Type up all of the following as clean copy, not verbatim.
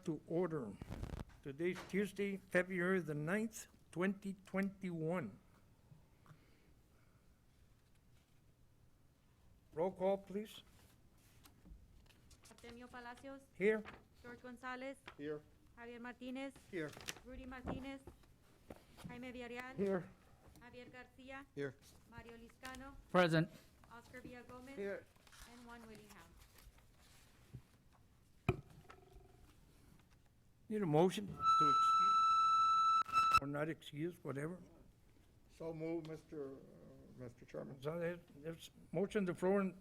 to order. Today's Tuesday, February the 9th, 2021. Roll call, please. Artemio Palacios, Here. George Gonzalez, Here. Javier Martinez, Here. Rudy Martinez, Jaime Villarreal, Here. Javier Garcia, Here. Mario Liscano, Present. Oscar Villagomez, Here. and Juan Willingham. Need a motion to excuse, or not excuse, whatever. So move, Mr. Chairman. Gonzalez, there's motion on the floor, and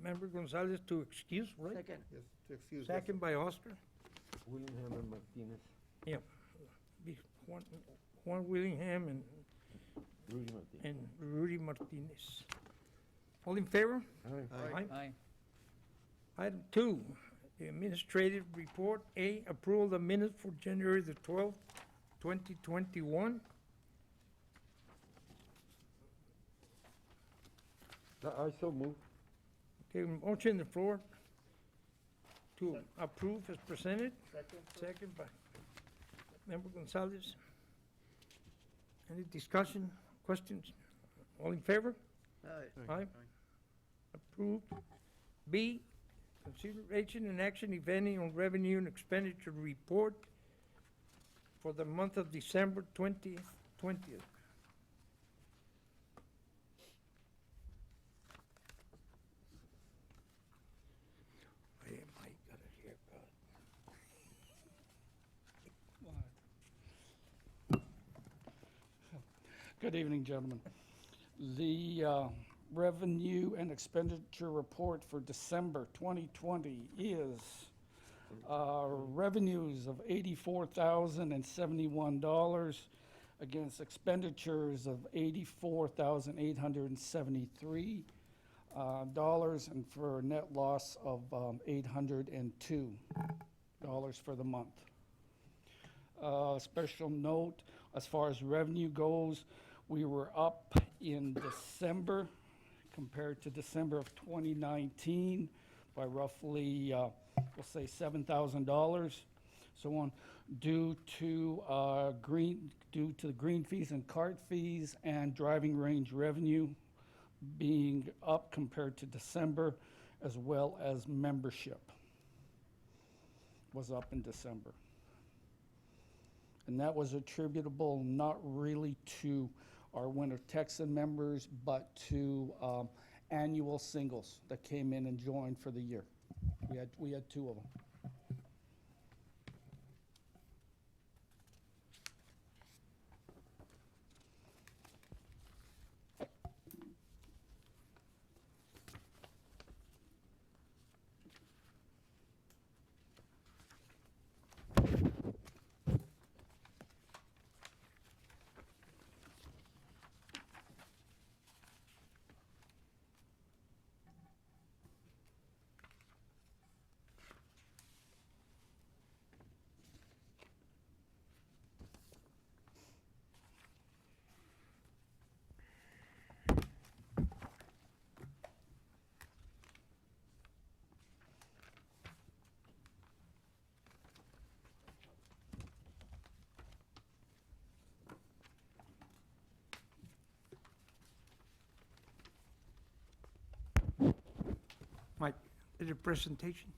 Member Gonzalez to excuse, right? Yes, to excuse. Second by Oscar. Willingham and Martinez. Yeah. Juan Willingham and Rudy Martinez. Rudy Martinez. All in favor? Aye. Aye. Item 2, the administrative report. A, approval of the minutes for January the 12th, 2021. I so move. Okay, motion on the floor to approve as presented. Second. Second by Member Gonzalez. Any discussion, questions? All in favor? Aye. Approved. B, consideration and action, if any, on revenue and expenditure report for the month of December 20th. Hey, Mike got a haircut. Good evening, gentlemen. The revenue and expenditure report for December 2020 is revenues of $84,071 against expenditures of $84,873 and for a net loss of $802 for the month. Special note, as far as revenue goes, we were up in December compared to December of 2019 by roughly, we'll say $7,000, so on, due to the green fees and cart fees and driving range revenue being up compared to December, as well as membership was up in December. And that was attributable not really to our Winter Texan members, but to annual singles that came in and joined for the year. We had 2 of them. Mike, is it presentation?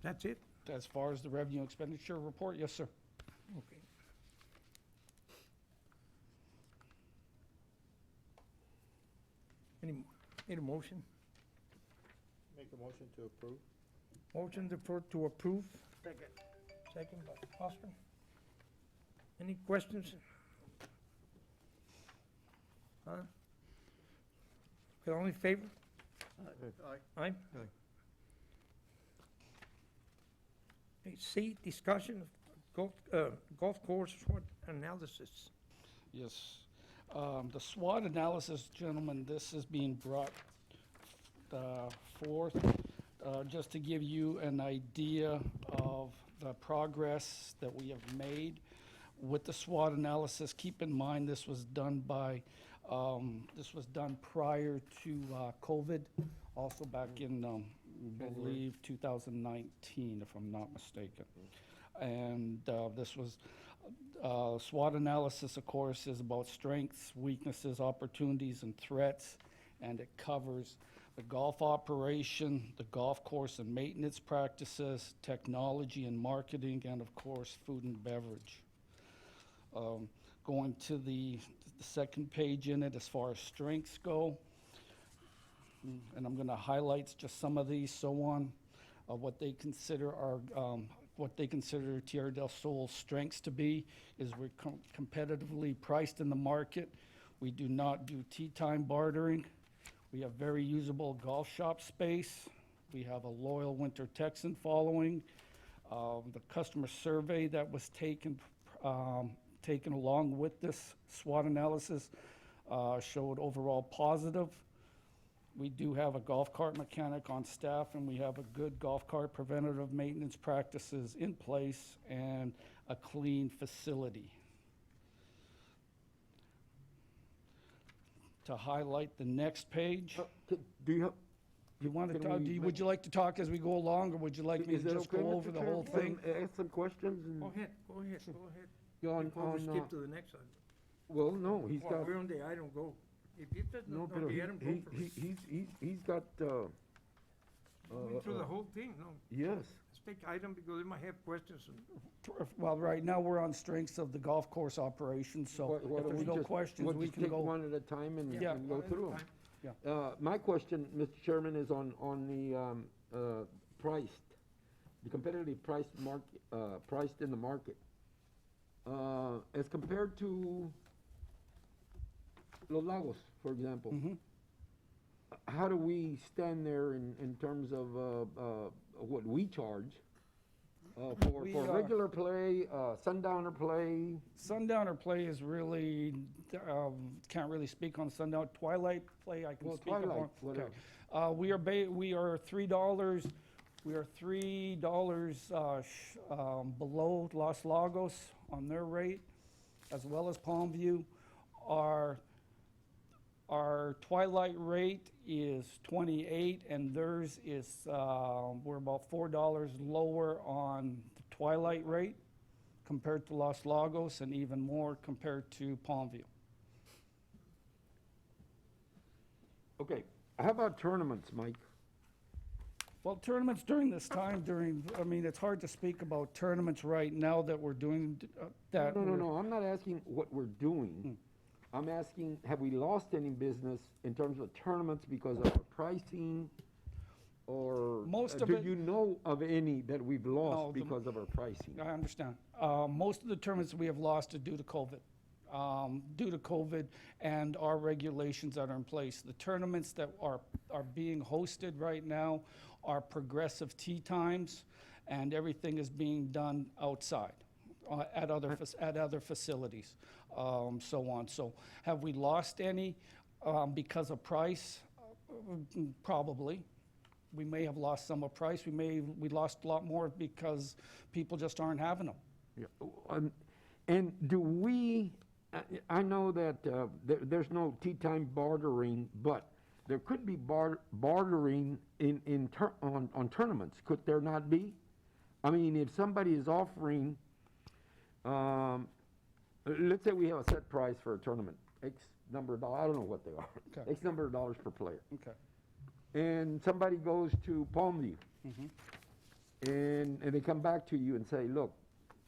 That's it? As far as the revenue expenditure report, yes, sir. Okay. Need a motion? Make a motion to approve. Motion to approve. Second by Oscar. Any questions? Huh? Okay, all in favor? Aye. Aye. Okay, C, discussion of golf course SWOT analysis. Yes. The SWOT analysis, gentlemen, this is being brought forth just to give you an idea of the progress that we have made with the SWOT analysis. Keep in mind this was done prior to COVID, also back in, I believe, 2019, if I'm not mistaken. And this was, SWOT analysis, of course, is about strengths, weaknesses, opportunities, and threats. And it covers the golf operation, the golf course and maintenance practices, technology and marketing, and of course, food and beverage. Going to the second page in it, as far as strengths go, and I'm going to highlight just some of these, so on, what they consider Tierra del Sol's strengths to be is we're competitively priced in the market. We do not do tee time bartering. We have very usable golf shop space. We have a loyal Winter Texan following. The customer survey that was taken along with this SWOT analysis showed overall positive. We do have a golf cart mechanic on staff, and we have a good golf cart preventative maintenance practices in place and a clean facility. To highlight the next page, Do you have, you want to can talk, we would you like to talk as we go along, or would you like me is to that just okay, go over Mr. the whole Chairman? thing? Ask some questions and, Go ahead. on, Before we skip to the next one. well, no, he's Well, got, we're on the item go. If you just no, not but on the item, go first. he's got, Going through the whole thing, no. yes. Let's take item because they might have questions. Well, right now, we're on strengths of the golf course operation, so Why if don't there's we no just- questions, we'll we just can take go. one at a time and Yeah. and go through them. Yeah. My question, Mr. Chairman, is on the priced, the competitively priced market, priced in the market. As compared to Los Lagos, for example. Mhm. How do we stand there in terms of what we charge for We, regular play, sundowner play? Sundowner play is really, can't really speak on sundown. Twilight play, I can Well, speak on. twilight, whatever. Okay. We are $3, below Los Lagos on their rate, as well as Palmview. Our twilight rate is 28, and theirs is, we're about $4 lower on the twilight rate compared to Los Lagos, and even more compared to Palmview. Okay, how about tournaments, Mike? Well, tournaments during this time, I mean, it's hard to speak about tournaments right now that we're doing, that. No, I'm not asking what we're doing. I'm asking, have we lost any business in terms of tournaments because of our pricing? Or Most of do it- you know of any that we've No, lost the- because of our pricing? I understand. Most of the tournaments we have lost are due to COVID. Due to COVID and our regulations that are in place. The tournaments that are being hosted right now are progressive tee times, and everything is being done outside at other facilities, so on. So have we lost any because of price? Probably. We may have lost some of price. We lost a lot more because people just aren't having them. Yeah. And do we, I know that there's no tea time bartering, but there could be bartering on tournaments, could there not be? I mean, if somebody is offering, let's say we have a set price for a tournament, X number of dollars, I don't know what they are, Okay. X number of dollars per player. Okay. And somebody goes to Palmview, and they come back to you and say, look,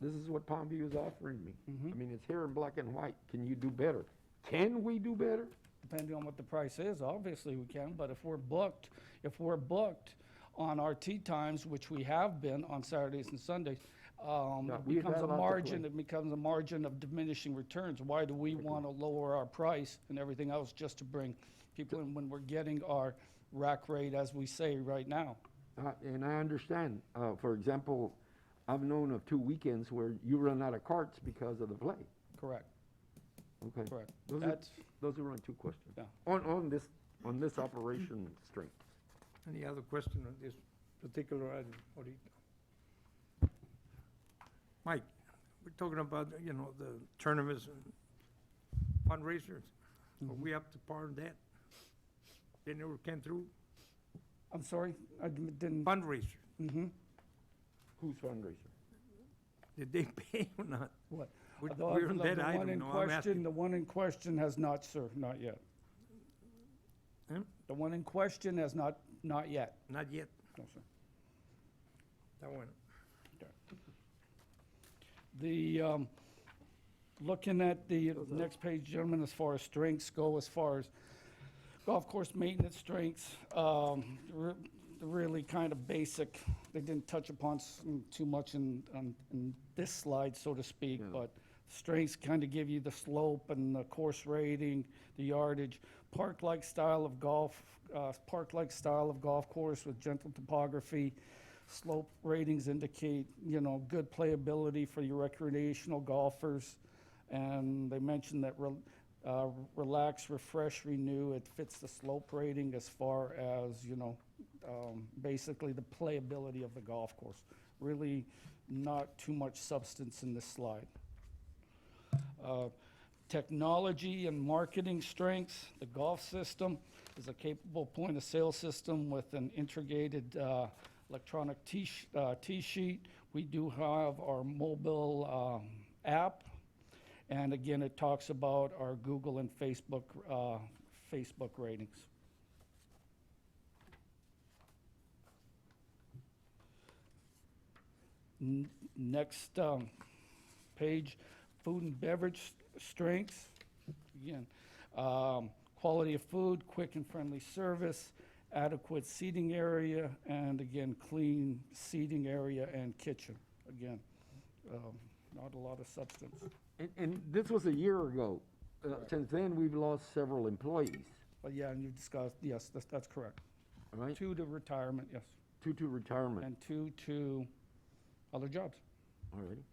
this is what Palmview is offering me. I mean, it's here in black and white. Can you do better? Can we do better? Depending on what the price is, obviously we can, but if we're booked on our tee times, which we have been on Saturdays and Sundays, it we've becomes had a lots of margin, play. it becomes a margin of diminishing returns. Why do we want to lower our price and everything else just to bring people in when we're getting our rack rate, as we say right now? And I understand. For example, I've known of 2 weekends where you run out of carts because of the play. Correct, Okay. correct. Those are my 2 questions. Yeah. On this operation strength. Any other question on this particular item, Jorito? Mike, we're talking about, the tournaments and fundraisers. Are we up to par on that? They never came through? I'm sorry, I didn't. Fundraiser. Mm-hmm. Who's fundraiser? Did they pay or not? What? We're on that item, no, I'm asking. The one in question has not, sir, not yet. Huh? The one in question has not yet. Not yet, No, sir. that one. Looking at the next page, gentlemen, as far as strengths go, as far as golf course maintenance strengths, really kind of basic. They didn't touch upon too much in this slide, so to speak, Yeah. but strengths kind of give you the slope and the course rating, the yardage. Park-like style of golf course with gentle topography. Slope ratings indicate, good playability for your recreational golfers. And they mentioned that relax, refresh, renew, it fits the slope rating as far as, basically the playability of the golf course. Really not too much substance in this slide. Technology and marketing strengths. The golf system is a capable point-of-sale system with an integrated electronic tee sheet. We do have our mobile app. And again, it talks about our Google and Facebook ratings. Next page, food and beverage strengths. Again, quality of food, quick and friendly service, adequate seating area, and again, clean seating area and kitchen. Again, not a lot of substance. And this was a year ago. Since then, we've lost several employees, But yeah, and you discussed, yes, that's correct. right? 2 to retirement, yes, Two to retirement, and 2 to other jobs. already.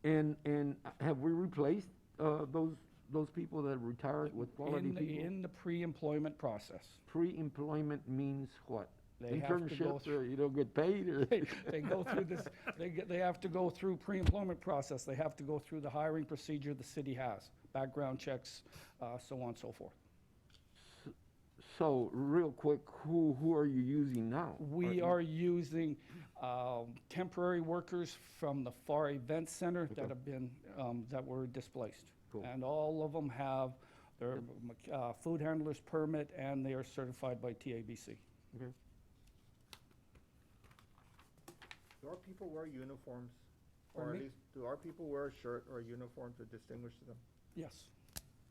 And have we replaced those people that retired with quality people? In the pre-employment process. Pre-employment means what? They have to go Internships, through- or you don't get paid, or? They go through this, they have to go through pre-employment process. They have to go through the hiring procedure the city has, background checks, so on and so forth. So, real quick, who are you using now? We are using temporary workers from the Pharr Event Center that have been, that were displaced. Cool. And all of them have their food handler's permit, and they are certified by TABC. Okay. Do our people wear uniforms? Or Pardon at me? least, do our people wear a shirt or a uniform to distinguish them? Yes.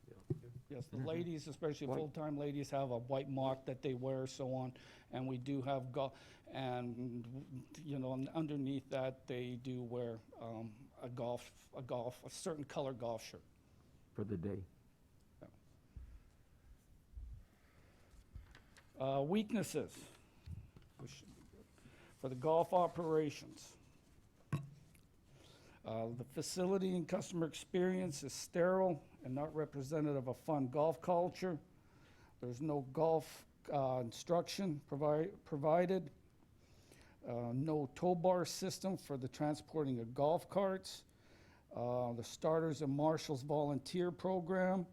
Yeah. Yes, the ladies, especially White. full-time ladies, have a white mock that they wear, so on, and we do have and, and underneath that, they do wear a certain color golf shirt. For the day. Weaknesses, which should be good, for the golf operations. The facility and customer experience is sterile and not representative of fun golf culture. There's no golf instruction provided. No tow bar system for the transporting of golf carts. The Starters and Marshals Volunteer Program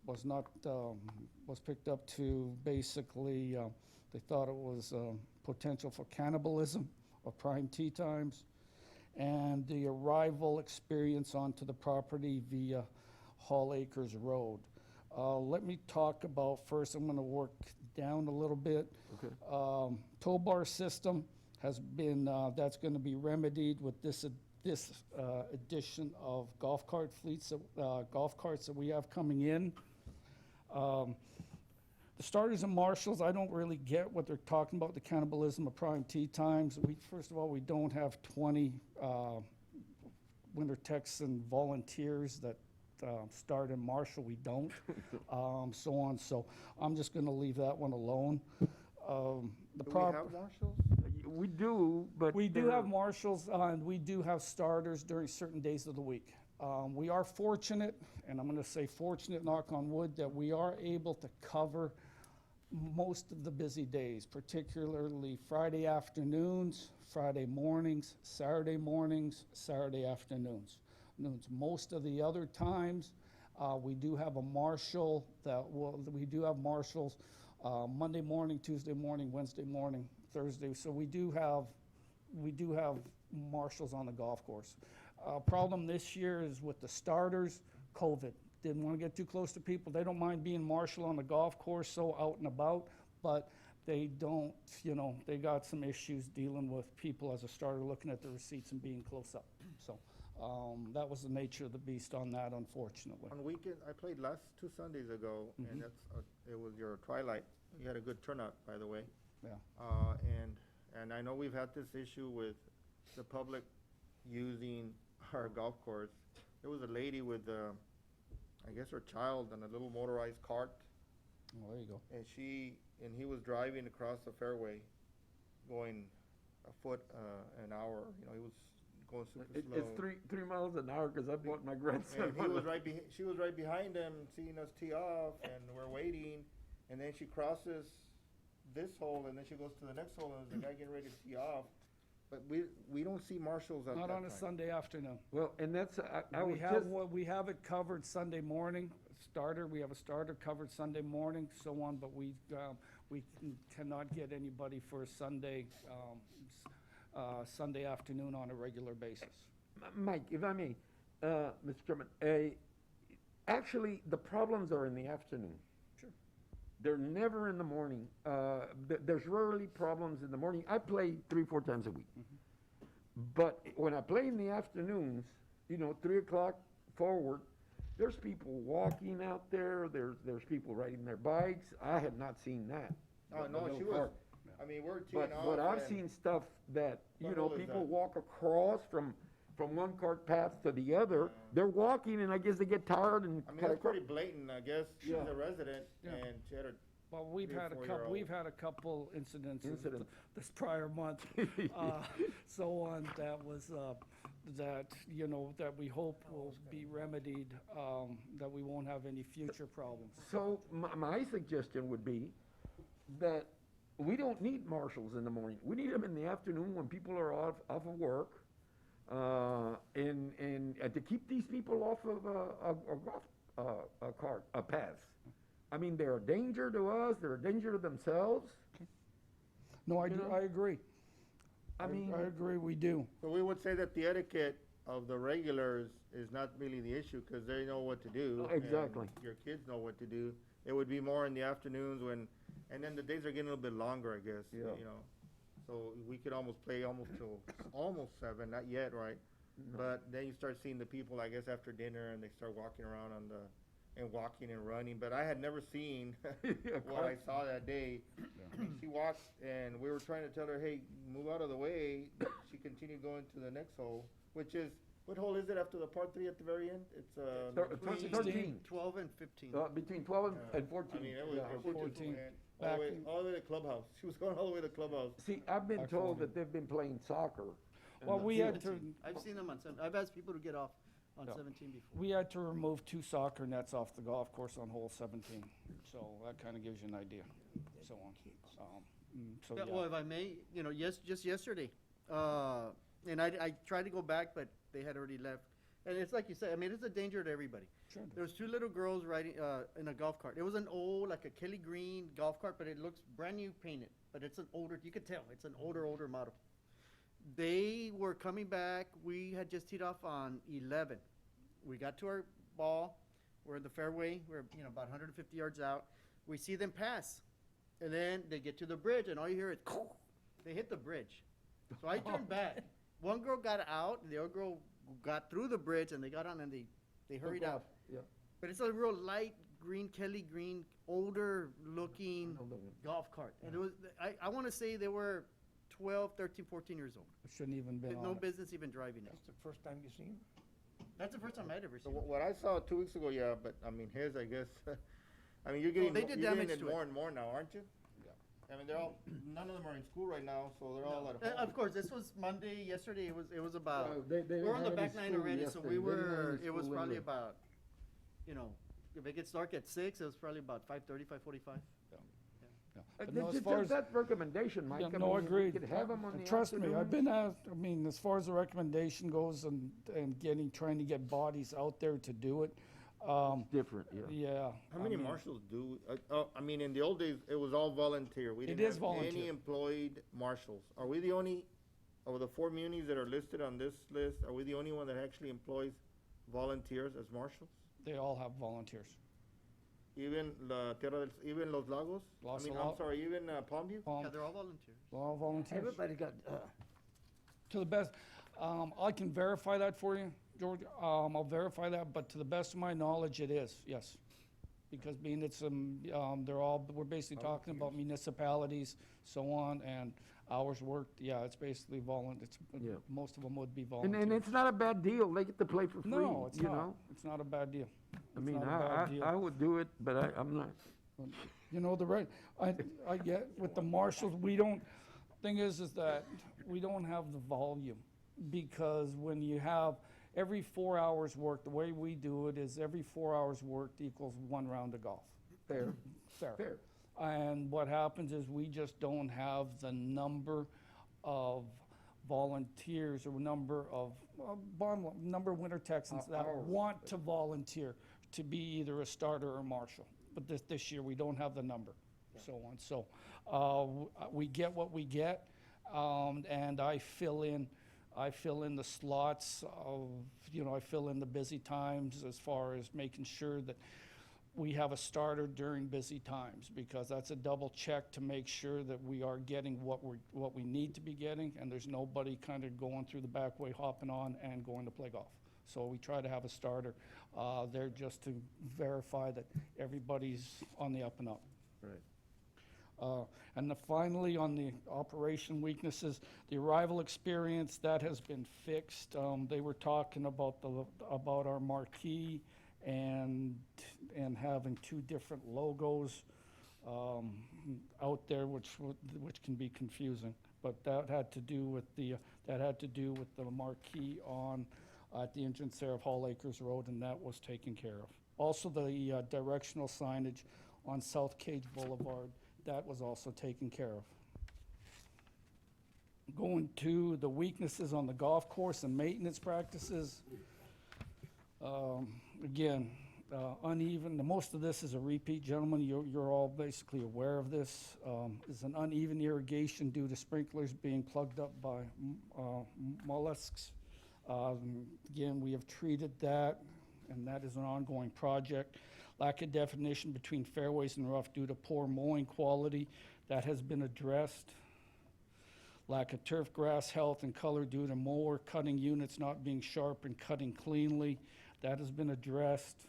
was picked up to basically, they thought it was potential for cannibalism of prime tee times. And the arrival experience onto the property via Hall Acres Road. Let me talk about first, I'm gonna work down a little bit. Okay. Tow bar system has been, that's gonna be remedied with this addition of golf cart fleets, golf carts that we have coming in. The Starters and Marshals, I don't really get what they're talking about, the cannibalism of prime tee times. First of all, we don't have 20 winter techs and volunteers that start in Marshall, we don't, so on. So I'm just gonna leave that one alone. Do we have marshals? We do, but. We do they're- have marshals, and we do have starters during certain days of the week. We are fortunate, and I'm gonna say fortunate, knock on wood, that we are able to cover most of the busy days, particularly Friday afternoons, Friday mornings, Saturday afternoons. Most of the other times, we do have a marshal we do have marshals Monday morning, Tuesday morning, Wednesday morning, Thursday. So we do have marshals on the golf course. Problem this year is with the starters, COVID. Didn't want to get too close to people. They don't mind being marshal on the golf course, so out and about, but they don't, they got some issues dealing with people as a starter looking at the receipts and being close up. So that was the nature of the beast on that, unfortunately. On weekend, I played last 2 Sundays ago, and that's, it was your twilight. You had a good turnout, by the way. Yeah. And I know we've had this issue with the public using our golf course. There was a lady with, I guess her child on a little motorized cart, Well, there you go. and he was driving across the fairway, going a foot an hour. He was going super slow. It's 3 miles an hour, because I bought my grandson. And she was right behind him, seeing us tee off, and we're waiting. And then she crosses this hole, and then she goes to the next hole, and there's a guy getting ready to tee off. But we don't see marshals at that Not time. on a Sunday afternoon. Well, and that's, I was We have it covered Sunday morning, starter, we have a starter covered Sunday morning, so on, but we cannot get anybody for a Sunday, Sunday afternoon on a regular basis. Mike, if I may, Mr. Chairman, actually, the problems are in the afternoon. Sure. They're never in the morning. There's rarely problems in the morning. I play 3-4 times a week. But when I play in the afternoons, 3 o'clock forward, there's people walking out there, there's people riding their bikes. I had not seen that. Oh, no, she was, I mean, we're teeing off. But I've and- seen stuff that, What hole is people that? walk across from one cart path to the other. They're walking, and I guess they get tired and I mean, cut that's across. pretty blatant, I guess. She's Yeah. a resident, Yeah. and she had a, Well, we've 3 or had a 4 couple, year-old. we've had a couple incidents Incidents. this prior month, so on, that was, that we hope will be remedied, that we won't have any future problems. So my suggestion would be that we don't need marshals in the morning. We need them in the afternoon when people are off of work, and to keep these people off of paths. I mean, they're a danger to us. They're a danger to themselves. No, I You do, know? I agree. I mean, I agree, we do. so we would say that the etiquette of the regulars is not really the issue, because they know what to do. Oh, exactly. and your kids know what to do. It would be more in the afternoons and then the days are getting a little bit longer, I guess, Yeah. So we could almost play till almost 7, not yet, right? No. But then you start seeing the people, I guess, after dinner, and they start walking around and walking and running. But I had never seen what I saw that day. I mean, she walked, and we were trying to tell her, hey, move out of the way. She continued going to the next hole, which is, what hole is it after the par 3 at the very end? It's, 13. 12 and 15. Between 12 and 14. I mean, it was, Yeah. it was 14. all the way to clubhouse. She was going all the way to clubhouse. See, I've been told that they've been playing soccer. Well, we had to, 17. I've seen them on 7. I've asked people to get off on Yeah. 17 before. we had to remove 2 soccer nets off the golf course on hole 17, so that kind of gives you an idea, so on. So, Yeah, well, yeah, if I may, just yesterday, and I tried to go back, but they had already left. And it's like you said, I mean, it's a danger to everybody. sure. There was 2 little girls riding in a golf cart. It was an old, like a Kelly green golf cart, but it looks brand new painted. But it's an older, you could tell, it's an older model. They were coming back. We had just teed off on 11. We got to our ball. We're in the fairway. We're about 150 yards out. We see them pass, and then they get to the bridge, and all you hear is they hit the bridge. So I turned back. One girl got out, and the other girl got through the bridge, and they got on, and they hurried out. Yeah. But it's a real light green, Kelly green, older looking golf cart. And it was, I want to say they were 12, 13, 14 years old. Shouldn't even been With on no it. business even driving it. That's the first time you seen him? That's the first time I'd ever So seen it. what I saw 2 weeks ago, yeah, but I mean, his, I guess, I mean, you're getting, they did you're getting damage it to it. more and more now, aren't you? Yeah. I mean, they're all, none of them are in school right now, so they're all at home. Of course, this was Monday. Yesterday, it was about. They We're on the didn't have back any nine school already, so yesterday. we They didn't have were. any It was school probably anyway. about, if it gets dark at 6, it was probably about 5:30, 5:45. Yeah. But no, as Just far as, that recommendation, Mike. yeah, I no, mean, if we agreed. could have them on the Trust me, I've afternoons. been asked, I mean, as far as the recommendation goes and trying to get bodies out there to do it, Different, yeah. yeah. How I many mean, marshals do, I mean, in the old days, it was all volunteer. We It didn't is have volunteer. any employed marshals. Are we the only of the 4 munis that are listed on this list, are we the only one that actually employs volunteers as marshals? They all have volunteers. Even the Tierra even Los Lagos? Los I mean, Lagos. I'm sorry, even Palmview? Yeah, they're all volunteers. All volunteers. Everybody got, To the best, I can verify that for you, George. I'll verify that, but to the best of my knowledge, it is, yes. Because being it's, we're basically talking about municipalities, so on, and hours worked, yeah, it's basically Yeah. most of them would be And volunteers. it's not a bad deal. They get to play for free, No, it's you not. know? It's not a bad deal. I It's mean, not a bad deal. I would do it, but I'm not. You know, I get with the marshals, thing is that we don't have the volume. Because when you have every 4 hours worked, the way we do it is every 4 hours worked equals 1 round of golf. Fair. Fair. Fair. And what happens is we just don't have the number of volunteers or number of winter Texans that Hours. want to volunteer to be either a starter or marshal. But this year, we don't have the number, so on. So we get what we get, and I fill in the slots of, I fill in the busy times as far as making sure that we have a starter during busy times, because that's a double check to make sure that we are getting what we need to be getting, and there's nobody kind of going through the back way, hopping on and going to play golf. So we try to have a starter there just to verify that everybody's on the up and up. Right. Finally, on the operation weaknesses, the arrival experience, that has been fixed. They were talking about our marquee and having 2 different logos out there, which can be confusing. But that had to do with the marquee at the entrance there of Hall Acres Road, and that was taken care of. Also, the directional signage on South Cage Boulevard, that was also taken care of. Going to the weaknesses on the golf course and maintenance practices. Again, uneven, most of this is a repeat, gentlemen, you're all basically aware of this. Is an uneven irrigation due to sprinklers being plugged up by mollusks. Again, we have treated that, and that is an ongoing project. Lack of definition between fairways and rough due to poor mowing quality, that has been addressed. Lack of turf grass health and color due to mower cutting units not being sharp and cutting cleanly, that has been addressed.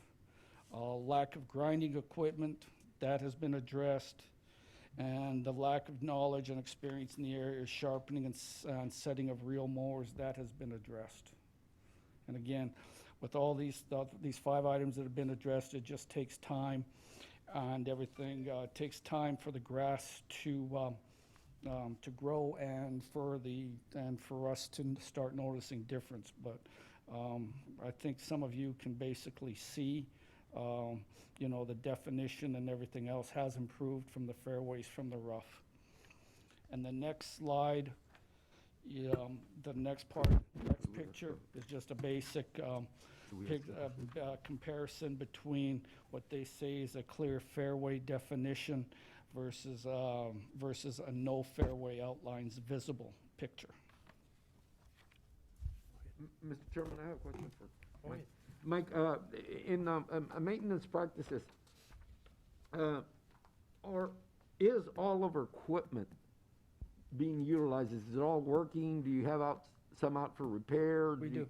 Lack of grinding equipment, that has been addressed. And the lack of knowledge and experience in the area, sharpening and setting of reel mowers, that has been addressed. And again, with all these 5 items that have been addressed, it just takes time, and everything takes time for the grass to grow and for us to start noticing difference. But I think some of you can basically see, the definition and everything else has improved from the fairways, from the rough. And the next slide, the next picture is just a basic comparison between what they say is a clear fairway definition versus a no fairway outlines visible picture. Mr. Chairman, I have a question for Go Mike. ahead. Mike, in maintenance practices, is all of our equipment being utilized? Is it all working? Do you have some out for repair? We do.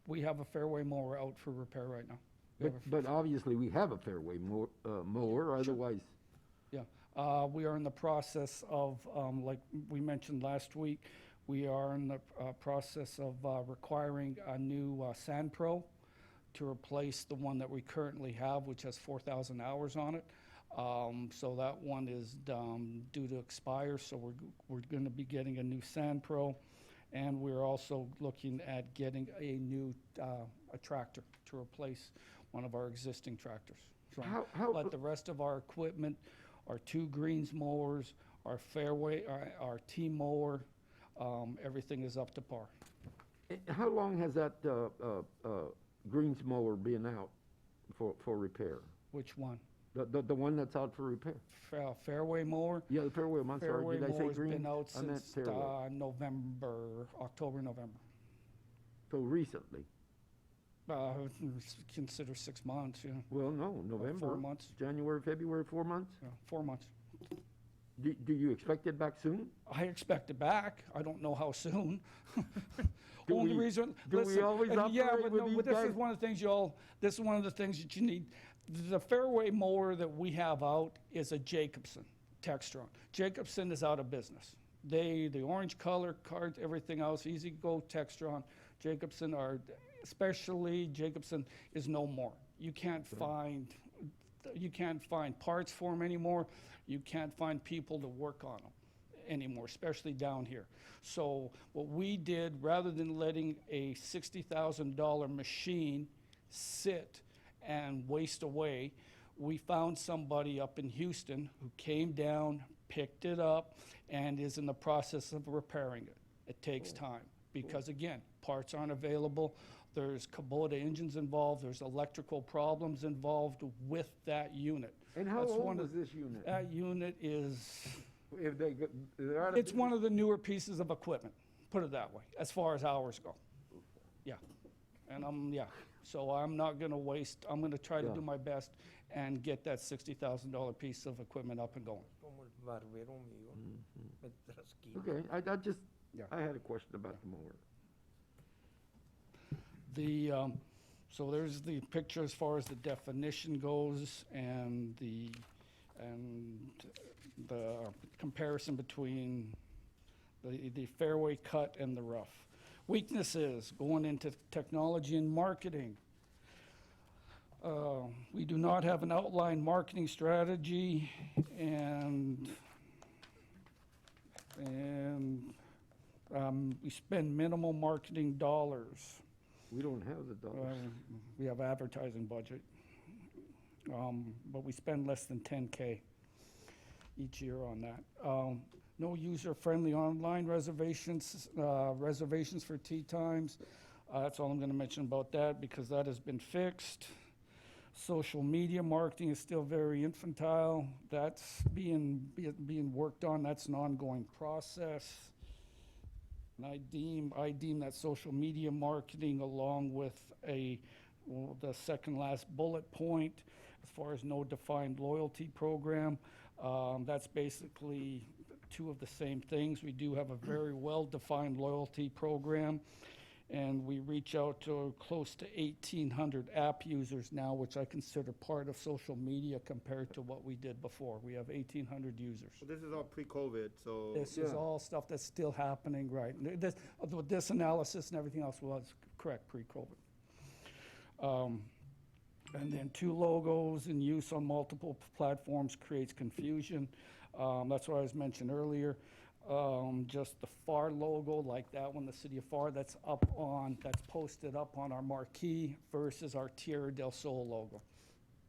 We have a fairway mower out for repair right now. But obviously, we have a fairway mower, otherwise. Yeah, we are in the process of, like we mentioned last week, we are in the process of requiring a new Sand Pro to replace the one that we currently have, which has 4,000 hours on it. So that one is due to expire, so we're going to be getting a new Sand Pro. And we're also looking at getting a new a tractor to replace one of our existing tractors. So, but the rest of our equipment, our 2 greens mowers, our fairway, our team mower, everything is up to par. How long has that greens mower been out for repair? Which one? The one that's out for repair? Fairway mower. Yeah, the fairway, I'm sorry, Fairway did I say mower's green? been out I meant since fairway. November, October, November. So recently? Consider 6 months, yeah. Well, no, November. 4 months. January, February, 4 months? Yeah, 4 months. Do you expect it back soon? I expect it back. I don't know how soon. Do Only we- reason. do we listen, always and yeah, operate but with no, these but this guys? is one of the things this is one of the things that you need. The fairway mower that we have out is a Jacobson Textron. Jacobson is out of business. The orange color cards, everything else, easy go Textron. Jacobson Jacobson is no more. You can't find parts for them anymore. You can't find people to work on them anymore, especially down here. So what we did, rather than letting a $60,000 machine sit and waste away, we found somebody up in Houston who came down, picked it up, and is in the process of repairing it. It takes time because, again, parts aren't available. There's Kubota engines involved. There's electrical problems involved with that unit. And how That's old one is of- this unit? That unit is, If they, they're out of it's one of the newer pieces of equipment, put it that way, as far as hours go. Yeah. And so I'm not gonna waste, I'm gonna try to Yeah. do my best and get that $60,000 piece of equipment up and going. Como el barbero mío, me trasquila. Okay, I just, Yeah. I had a question about the mower. So there's the picture as far as the definition goes and the comparison between the fairway cut and the rough. Weaknesses, going into technology and marketing. We do not have an outlined marketing strategy and we spend minimal marketing dollars. We don't have the dollars. We have advertising budget, but we spend less than 10K each year on that. No user-friendly online reservations for tee times. That's all I'm gonna mention about that because that has been fixed. Social media marketing is still very infantile. That's being worked on. That's an ongoing process. And I deem that social media marketing along with the second last bullet point, as far as no defined loyalty program, that's basically two of the same things. We do have a very well-defined loyalty program, and we reach out to close to 1,800 app users now, which I consider part of social media compared to what we did before. We have 1,800 users. So this is all pre-COVID, so. This is Yeah. all stuff that's still happening, right? This analysis and everything else was correct pre-COVID. And then two logos in use on multiple platforms creates confusion. That's what I was mentioned earlier. Just the Pharr logo, like that one, the city of Pharr, that's posted up on our marquee versus our Tierra del Sol logo.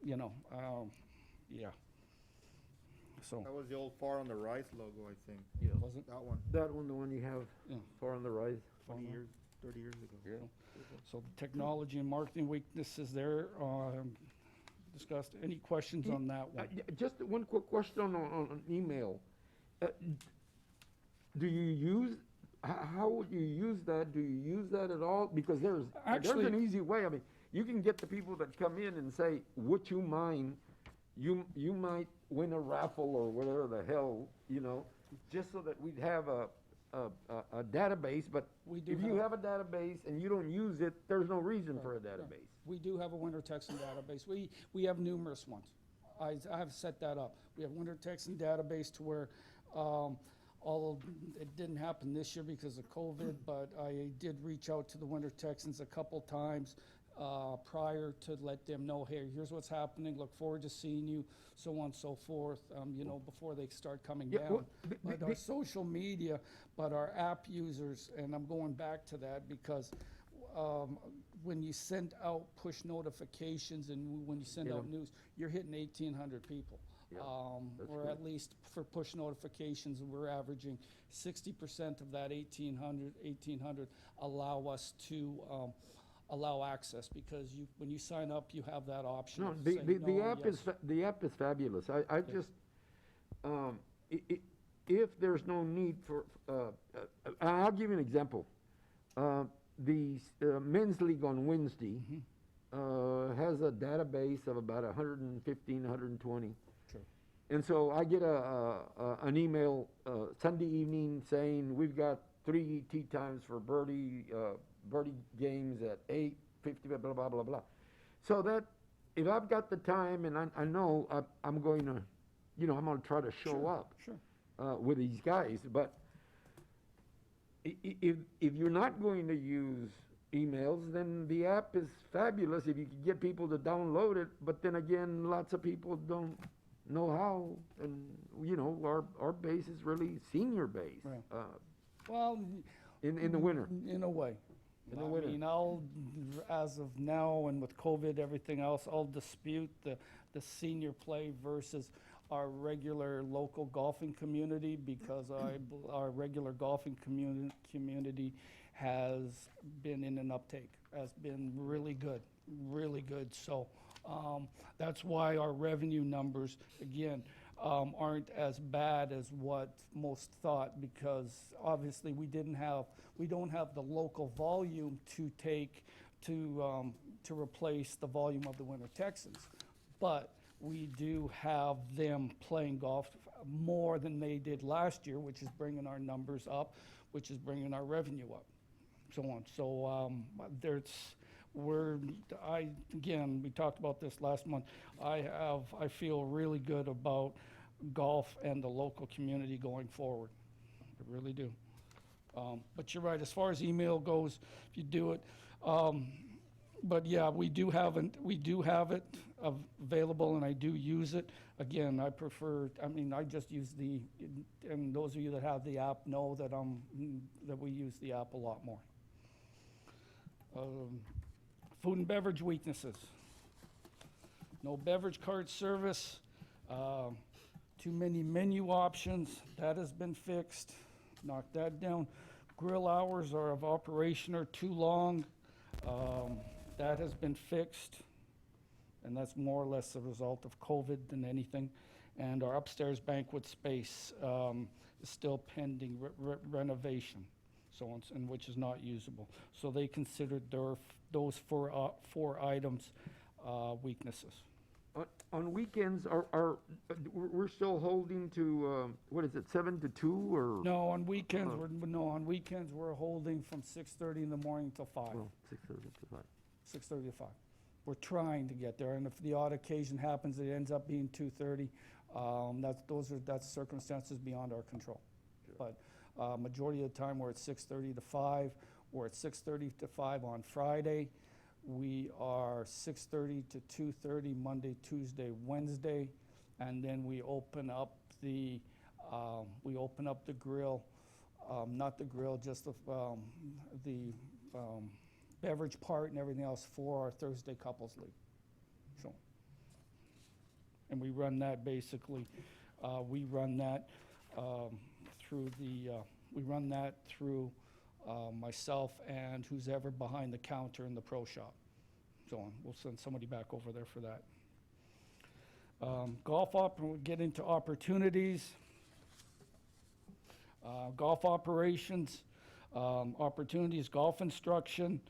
Yeah. So, That was the old Far on the Rise logo, I think. wasn't, That one, That one, the one you have yeah. far on the right? 30 years ago. So the technology and marketing weaknesses there, discussed. Any questions on that one? Just one quick question on email. Do you use, how would you use that? Do you use that at all? Because there's Actually- an easy way. I mean, you can get the people that come in and say, would you mind, you might win a raffle or whatever the hell, just so that we'd have a database, but We do if you have a database and you don't use it, there's no reason for a database. We do have a winter Texan database. We have numerous ones. I have set that up. We have winter Texan database to where, although it didn't happen this year because of COVID, but I did reach out to the winter Texans a couple times prior to let them know, hey, here's what's happening, look forward to seeing you, so on and so forth, before they start coming Yeah, down. well, But our social media, but our app users, and I'm going back to that because when you send out push notifications and when you send out news, you're hitting 1,800 people. Yeah, that's Or good. at least for push notifications, we're averaging 60% of that 1,800 allow us to allow access, because you, when you sign up, you have that option No, of the, saying the, the no, app yes. is, the app is fabulous. I just, if there's no need for, I'll give you an example. The men's league on Wednesday has a database of about 115, 120. Sure. And so I get an email Sunday evening saying we've got 3 tee times for birdie games at 8:50, blah blah blah blah blah. So that if I've got the time and I know I'm going to, I'm going to try to show up Sure. with these guys. But if you're not going to use emails, then the app is fabulous if you can get people to download it. But then again, lots of people don't know how, and our base is really senior base. Right. Well, In the winter. in a way. In the I winter. mean, as of now, and with COVID, everything else, I'll dispute the senior play versus our regular local golfing community, because our regular golfing community has been in an uptake, has been really good, really good. So that's why our revenue numbers, again, aren't as bad as what most thought, because obviously we don't have the local volume to take to replace the volume of the Winter Texans. But we do have them playing golf more than they did last year, which is bringing our numbers up, which is bringing our revenue up, so on. So again, we talked about this last month. I feel really good about golf and the local community going forward. I really do. But you're right, as far as email goes, if you do it, but yeah, we do have it available, and I do use it. Again, I just use and those of you that have the app know that we use the app a lot more. Food and beverage weaknesses. No beverage cart service, too many menu options, that has been fixed, knock that down. Grill hours of operation are too long, that has been fixed, and that's more or less a result of COVID than anything. And our upstairs banquet space is still pending renovation, so on, and which is not usable. So they considered those four items weaknesses. On weekends, we're still holding to, 7 to 2 or? No, on weekends, we're holding from 6:30 in the morning till 5. Well, 6:30 to 5. 6:30 to 5. We're trying to get there, and if the odd occasion happens, it ends up being 2:30. That's circumstances beyond our control. Sure. But majority of the time, we're at 6:30 to 5. We're at 6:30 to 5 on Friday. We are 6:30 to 2:30 Monday, Tuesday, Wednesday, and then we open up the grill, not the grill, just the beverage part and everything else for our Thursday couples league. So, and we run that basically. We run that through myself and who's ever behind the counter in the pro shop. So on. We'll send somebody back over there for that. We'll get into opportunities. Golf operations, opportunities, golf instruction,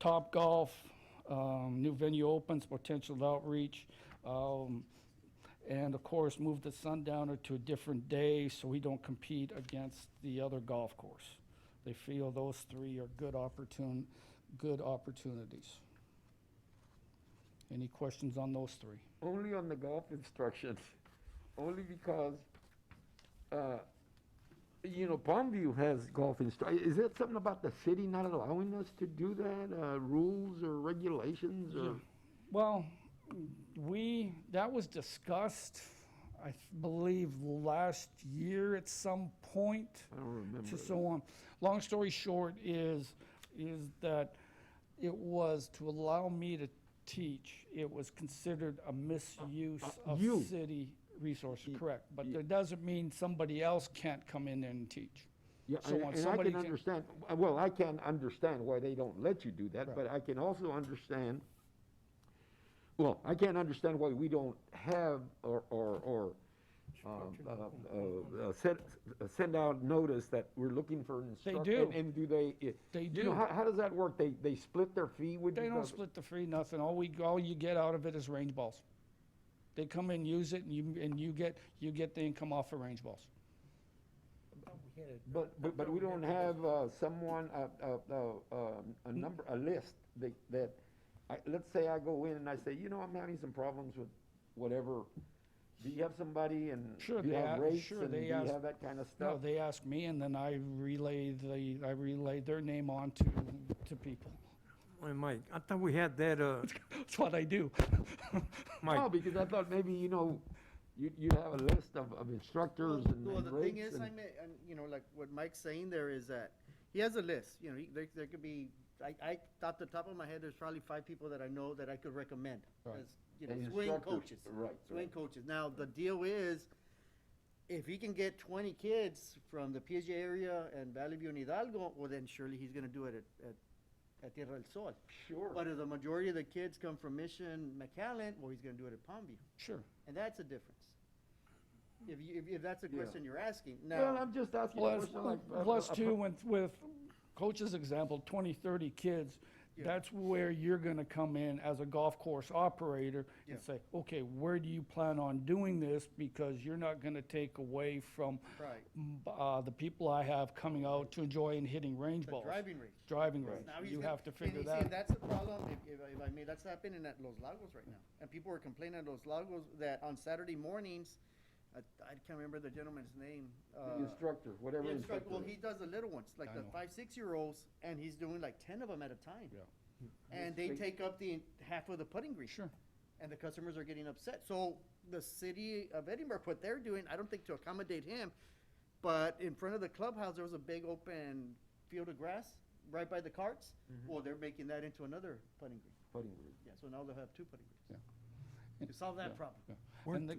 Top Golf, new venue opens, potential outreach, and of course move the Sundowner to a different day so we don't compete against the other golf course. They feel those 3 are good opportunities. Any questions on those 3? Only on the golf instructions, only because, Palmview has golf instruction. Is it something about the city not allowing us to do that, rules or regulations or? Well, that was discussed, I believe, last year at some point. I don't remember. To so on. Long story short is that it was to allow me to teach. It was considered a misuse of You. city resources, correct. But that doesn't mean somebody else can't come in and teach. Yeah, So when and I somebody can can- understand, well, I can understand why they don't let you do that, Right. but I can also understand, well, I can't understand why we don't have send out notice that we're looking for an instructor. do. And do they? They You know, do. how does that work? They split their fee with you? They don't split the free, nothing. All you get out of it is range balls. They come and use it, and you get the income off of range balls. But we don't have someone, a list that, let's say I go in and I say, you know, I'm having some problems with whatever. Do you have somebody and Sure, do you have rates sure, and do they you ask. have that kind of No, stuff? they ask me, and then I relay their name on to people. Wait, Mike, I thought we had that, That's what I do. Mike. No, because I thought maybe, you know, you have a list of instructors and Well, and the thing rates is, and. and you know, like what Mike's saying there is that he has a list, you know, there could be, off the top of my head, there's probably 5 people that I know that I could recommend. Right. As, you know, And swing instructors, coaches. right, Swing right. coaches. Now, the deal is, if he can get 20 kids from the PSJ area and Valley View and Hidalgo, well, then surely he's gonna do it at Tierra del Sol. Sure. But if the majority of the kids come from Mission, McAllen, well, he's gonna do it at Palmview. Sure. And that's a difference. If that's the Yeah. question you're asking. Well, Now, I'm just asking a Plus, question like. plus too, with coach's example, 20, 30 kids, Yeah. that's where you're gonna come in as a golf course operator Yeah. and say, okay, where do you plan on doing this? Because you're not gonna take away from right, the people I have coming out to enjoy and hitting range the balls. driving range. Driving Right. range. Now he's You gonna- have to figure and you that. see, that's the problem, if I may, that's happening at Los Lagos right now. And people were complaining at Los Lagos that on Saturday mornings, I can't remember the gentleman's name. The instructor, whatever the instructor. Well, he does the little ones, like I the know. 5, 6-year-olds, and he's doing like 10 of them at a time. Yeah. And they take up the half of the putting green. Sure. And the customers are getting upset. So the city of Edinburgh, what they're doing, I don't think to accommodate him, but in front of the clubhouse, there was a big open field of grass right by the carts. Well, they're making that into another putting green. Putting green. Yeah, so now they'll have 2 putting greens. Yeah. To solve that Yeah. problem.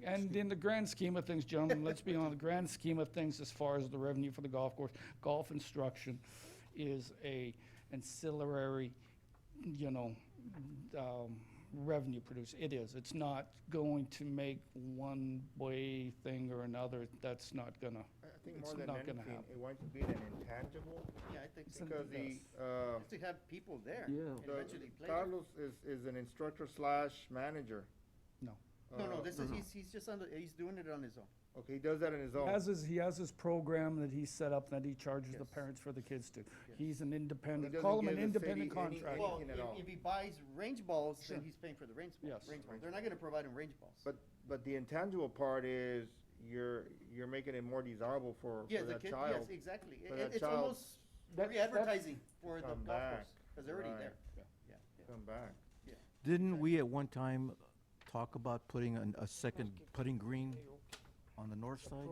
And in the grand scheme of things, gentlemen, let's be honest, the grand scheme of things as far as the revenue for the golf course, golf instruction is a ancillary, you know, revenue producer. It is. It's not going to make one way thing or another. That's not gonna, I think It's more than not gonna anything, happen. it winds up being an intangible, Yeah, I think so. because Just to have people there. Yeah. And eventually play. Carlos is an instructor slash manager. no. No, this is, he's just he's doing it on his own. Okay, he does that on his own. He has his program that he set up that he charges the Yes. parents for the kids to. Yes. He's an independent, doesn't call him an give the city independent any- contractor. Well, Anything at all. if he buys range balls, Sure. then he's paying for the range balls. Yes. Range balls. They're not gonna provide him range balls. But the intangible part is you're making it more desirable for Yes, the that kid, child. yes, exactly. for that It's child almost That's- free advertising for the Come golf back. course, because they're already Right. there. Yeah, Come back. Didn't we at one time talk about putting a second putting green on the north side?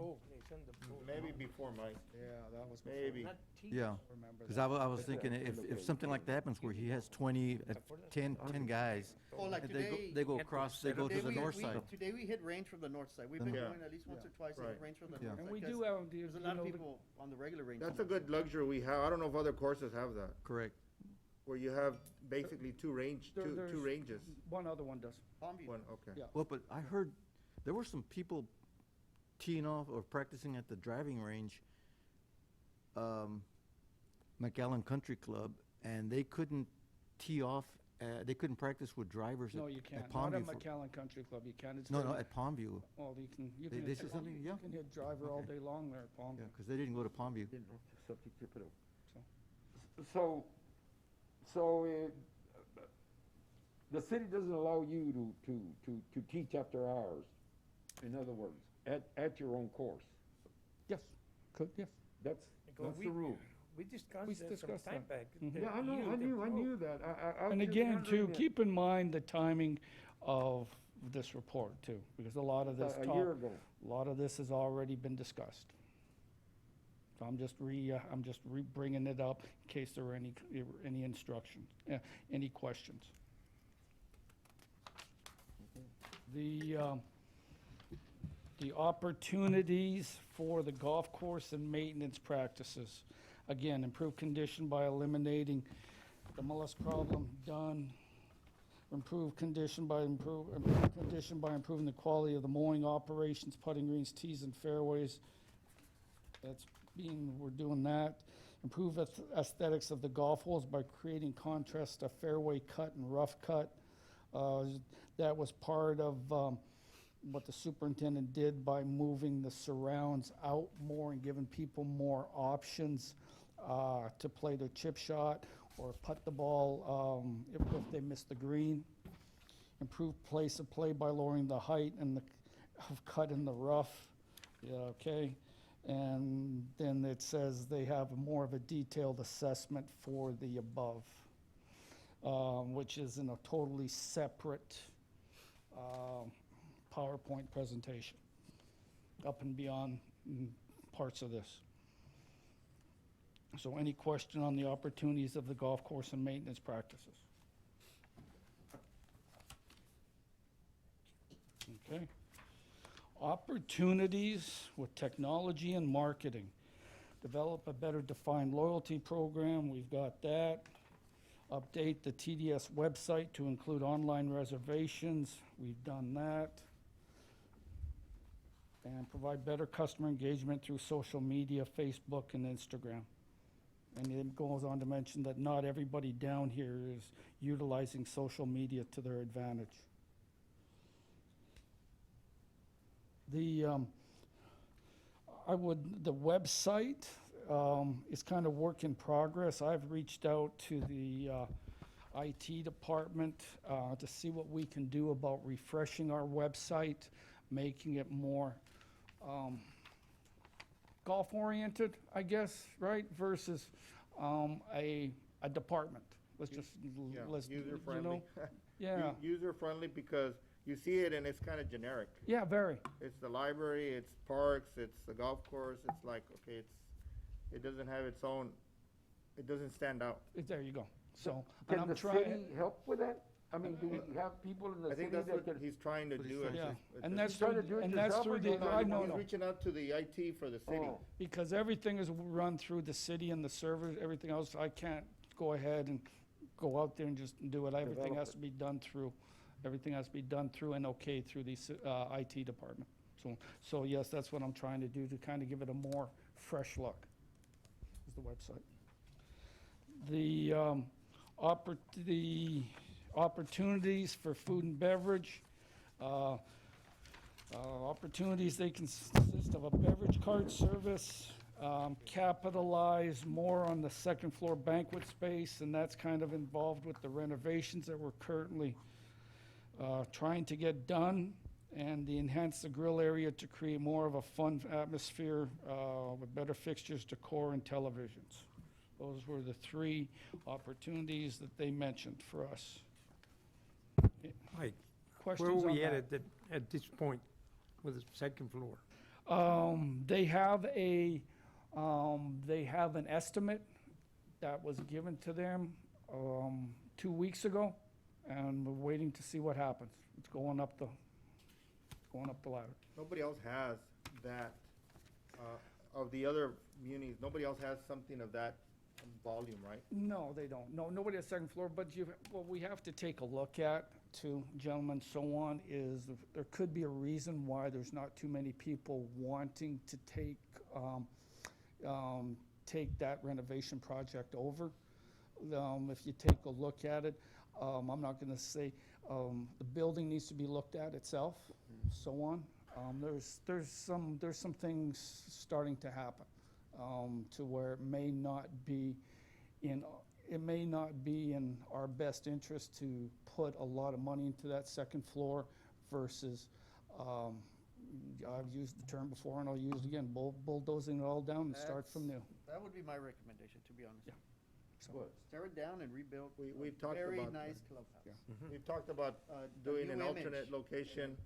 Maybe before Mike. Yeah, that was Maybe. Yeah, Remember because that. I was thinking if something like that happens where he has 10 guys, Oh, like today. they go across, they go to the north side. Today we hit range from the north side. We've been Yeah. going at least once or Yeah. twice, and hit Right. range from the Yeah. north side. And we 'cause do have, There's a lot of people on the regular range. That's a good luxury we have. I don't know if other courses have that, Correct. where you have basically two There's- ranges. One other one does. Palmview. One, okay. Yeah. Well, but I heard there were some people teeing off or practicing at the driving range, McAllen Country Club, and they couldn't tee off, they couldn't practice with drivers No, at you at can't. Not at Palmview. McAllen Country Club. You can't. It's No, very- at Palmview. Well, you They- can. they said something? Yeah. You can hit driver all Okay. day long there at Palm. Yeah, because they didn't go to Palmview. Didn't know the subject to put up. So. So, the city doesn't allow you to teach after hours, in other words, at your own course. Yes, could, yes. That's the rule. We discussed We that some discussed time that. back. Mhm. Yeah, I knew that. I was And just again, too, wondering that keep in mind the timing of this report too, because a lot of this A talk, year ago. a lot of this has already been discussed. So I'm just bringing it up in case there were any instructions, any questions. the opportunities for the golf course and maintenance practices. Again, improve condition by eliminating the mollusk problem, done. Improve condition by improving the quality of the mowing operations, putting greens, tees, and fairways. We're doing that. Improve aesthetics of the golf holes by creating contrast to fairway cut and rough cut. That was part of what the superintendent did by moving the surrounds out more and giving people more options to play their chip shot or putt the ball if they miss the green. Improve place of play by lowering the height and of cut in the rough. Yeah, okay. And then it says they have more of a detailed assessment for the above, which is in a totally separate PowerPoint presentation, up and beyond parts of this. So any question on the opportunities of the golf course and maintenance practices? Okay. Opportunities with technology and marketing. Develop a better defined loyalty program. We've got that. Update the TDS website to include online reservations. We've done that. And provide better customer engagement through social media, Facebook and Instagram. And it goes on to mention that not everybody down here is utilizing social media to their advantage. The website is kind of work in progress. I've reached out to the IT department to see what we can do about refreshing our website, making it more golf-oriented, I guess, right? Versus a department. Let's just, User-friendly. Yeah. User-friendly because you see it and it's kind of generic. Yeah, very. It's the library, it's parks, it's the golf course. It's like, okay, it doesn't have its own, it doesn't stand out. There you go. So, and Can I'm the trying. city help with that? I mean, do we have people in the I city think that's that what can? he's trying to do. Yeah, It's and a- that's You trying through, to do it and that's yourself through or the, you I know, He's no. reaching out to the IT for the city. Oh. Because everything is run through the city and the servers, everything else, I can't go ahead and go out there and just do it. Everything Develop has to be done through and okay through the IT department. So yes, that's what I'm trying to do, to kind of give it a more fresh look, is the website. The opportunities for food and beverage. Opportunities, they consist of a beverage cart service, capitalize more on the second floor banquet space, and that's kind of involved with the renovations that we're currently trying to get done, and enhance the grill area to create more of a fun atmosphere with better fixtures, decor, and televisions. Those were the three opportunities that they mentioned for us. Mike, Questions where are on we that? at this point with the second floor? They have an estimate that was given to them 2 weeks ago, and we're waiting to see what happens. It's going up the ladder. Nobody else has that, of the other munis, nobody else has something of that volume, right? No, they don't. No, nobody has second floor, but what we have to take a look at too, gentlemen, so on, is there could be a reason why there's not too many people wanting to take that renovation project over. If you take a look at it, I'm not gonna say, the building needs to be looked at itself, so on. There's some things starting to happen, to where it may not be in our best interest to put a lot of money into that second floor versus, I've used the term before and I'll use it again, bulldozing it all down and start from new. That would be my recommendation, to be honest. Yeah. What? Tear it down and rebuild. We've talked Very about nice that. clubhouse. We've talked about The doing new an image. alternate location